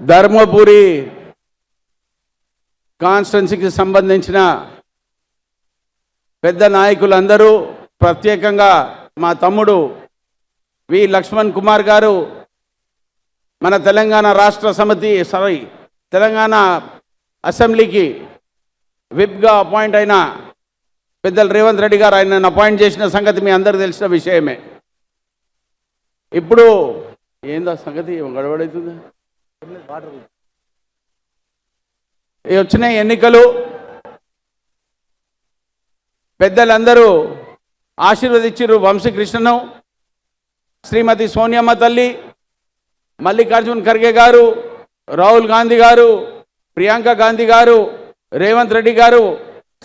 ధర్మపురి కాన్స్టిట్యున్సీకి సంబంధించిన పెద్ద నాయకులందరూ, ప్రత్యేకంగా మా తమ్ముడు వి లక్ష్మణ్ కుమార్ గారు, మన తెలంగాణ రాష్ట్ర సమితి తెలంగాణ అసెంబ్లీకి విప్గా అపాయింట్ అయిన పెద్దలు రేవంత్ రెడ్డి గారు ఆయనను అపాయింట్ చేసిన సంగతి మీ అందరికీ తెలిసిన విషయమే. ఇప్పుడు ఏందో సంగతి గడబడవుతుంది. వచ్చిన ఎన్నికలు పెద్దలందరూ ఆశీర్వదించారు. వంశీకృష్ణను, శ్రీమతి సోనియమ్మ తల్లి, మల్లికార్జున్ ఖర్గే గారు, రాహుల్ గాంధీ గారు, ప్రియాంక గాంధీ గారు, రేవంత్ రెడ్డి గారు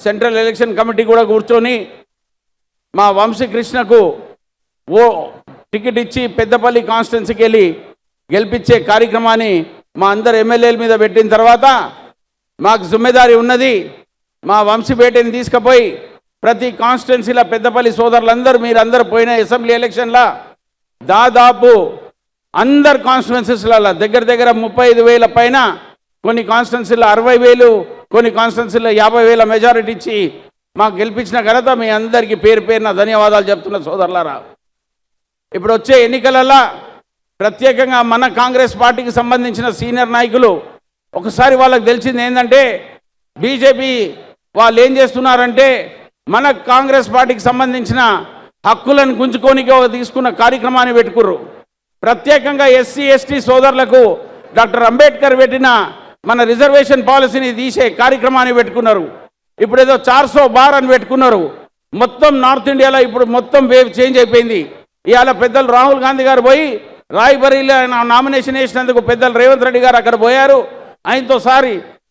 సెంట్రల్ ఎలక్షన్ కమిటీ కూడా కూర్చొని మా వంశీకృష్ణకు టికెట్ ఇచ్చి పెద్దపల్లి కాన్స్టిట్యున్సీకి వెళ్ళి గెలిపించే కార్యక్రమాన్ని మా అందరు ఎమ్మెల్యేల మీద పెట్టిన తర్వాత మాకు జిమ్మెదారీ ఉన్నది. మా వంశీపేటని తీసుకుపోయి ప్రతి కాన్స్టిట్యున్సీలో పెద్దపల్లి సోదరులందరూ మీరందరూ పోయిన అసెంబ్లీ ఎలక్షన్లో దాదాపు అందరు కాన్స్టిట్యున్సీలలో దగ్గర 35,000 పైన, కొన్ని కాన్స్టిట్యున్సీలో 60,000, కొన్ని కాన్స్టిట్యున్సీలో 50,000 మెజారిటీ ఇచ్చి మాకు గెలిపించిన ఘనత మీ అందరికీ పేరు పేరున ధన్యవాదాలు చెప్తున్న సోదరులారా. ఇప్పుడు వచ్చే ఎన్నికలలో ప్రత్యేకంగా మన కాంగ్రెస్ పార్టీకి సంబంధించిన సీనియర్ నాయకులు ఒకసారి వాళ్ళకి తెలిసింది ఏంటంటే, బీజేపీ వాళ్ళు ఏం చేస్తున్నారంటే మన కాంగ్రెస్ పార్టీకి సంబంధించిన హక్కులను గుంజుకోనికి తీసుకున్న కార్యక్రమాన్ని పెట్టుకుర్రు. ప్రత్యేకంగా ఎస్సీ ఎస్టీ సోదరులకు డాక్టర్ అంబేద్కర్ పెట్టిన మన రిజర్వేషన్ పాలసీని తీసే కార్యక్రమాన్ని పెట్టుకున్నారు. ఇప్పుడు ఏదో 400 బార్ అని పెట్టుకున్నారు. మొత్తం నార్త్ ఇండియాలో ఇప్పుడు మొత్తం వేవ్ చేంజ్ అయిపోయింది. ఇవాళ పెద్దలు రాహుల్ గాంధీ గారు పోయి రాయ్బరీలో ఆయన నామినేషన్ వేసినందుకు పెద్దలు రేవంత్ రెడ్డి గారు అక్కడ పోయారు. ఆయనతో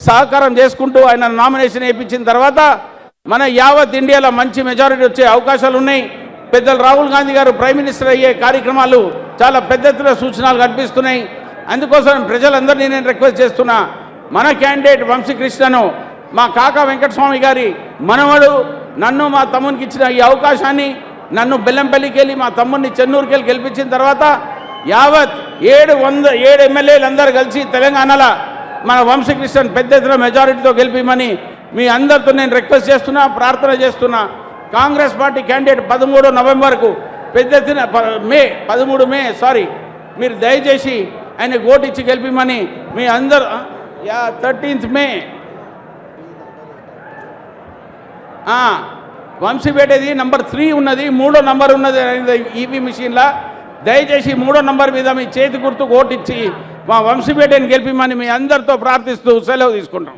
సహకారం చేసుకుంటూ ఆయన నామినేషన్ వేయించిన తర్వాత మన యావత్ ఇండియాలో మంచి మెజారిటీ వచ్చే అవకాశాలు ఉన్నాయి. పెద్దలు రాహుల్ గాంధీ గారు ప్రైమ్ మినిస్టర్ అయ్యే కార్యక్రమాలు చాలా పెద్ద ఎత్తున సూచనలు కనిపిస్తున్నాయి. అందుకోసం ప్రజలందరినీ నేను రిక్వెస్ట్ చేస్తున్నా, మన క్యాండిడేట్ వంశీకృష్ణను మా కాకా వెంకటస్వామి గారి మనవడు, నన్ను మా తమ్మునికి ఇచ్చిన ఈ అవకాశాన్ని, నన్ను బెల్లంపల్లికి వెళ్ళి మా తమ్ముడిని చెన్నూరుకి వెళ్ళి గెలిపించిన తర్వాత యావత్ 7 ఎమ్మెల్యేలు అందరూ కలిసి తెలంగాణలో మన వంశీకృష్ణన్ పెద్ద ఎత్తున మెజారిటీతో గెలిపిమని మీ అందరితో నేను రిక్వెస్ట్ చేస్తున్నా, ప్రార్థన చేస్తున్నా. కాంగ్రెస్ పార్టీ క్యాండిడేట్ 13 నవంబర్కు పెద్ద ఎత్తున 13 మే మీరు దయచేసి ఆయన ఓటు ఇచ్చి గెలిపిమని మీ అందరూ 13th మే వంశీపేటది నంబర్ 3 ఉన్నది, 3వ నంబర్ ఉన్నది ఈవీ మిషన్లా. దయచేసి 3వ నంబర్ మీద మీ చేతి గుర్తుకు ఓటు ఇచ్చి మా వంశీపేటని గెలిపిమని మీ అందరితో ప్రార్థిస్తూ సెలవు తీసుకుంటాం.